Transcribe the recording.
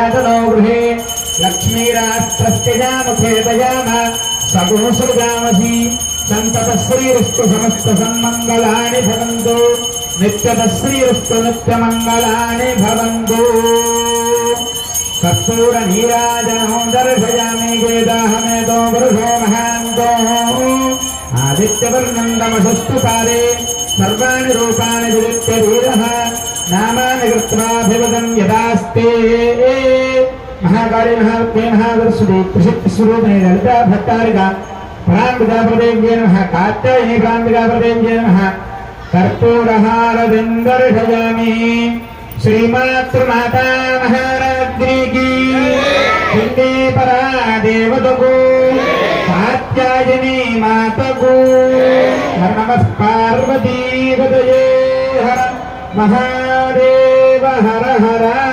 नीराजनो गृहे लक्ष्मीराष्ट्रस्यजामुखे दयाम सगुणसृजामसि सन्ततश्रीरस्तु समस्त सन्मङ्गलानि भवन्तु नित्यतश्रीरस्तु नित्यमङ्गलानि भवन्तु कर्पूर नीराजनो दर्शयामि वेदाहमेतो पुरुषो महान्तो आदित्यवर्णं तमसस्तु पारे सर्वाणि रूपाणि विलिप्य धीरः नामानि कृत्वाभिवदन् यदास्ते महाकाली महात्म्ये महादर्शुदे त्रिशक्तिस्वरूपिणी ललिता भट्टारिका पराम्बिकाप्रदेव्ये नमः कात्यायनी पराम्बिकाप्रदेव्ये नमः कर्पूरहारतिं दर्शयामि श्रीमातृमाता महाराज्ञी की हिंदी परा देवतको कात्यायनी मातको नमः पार्वती हृदये हर महादेव हर हर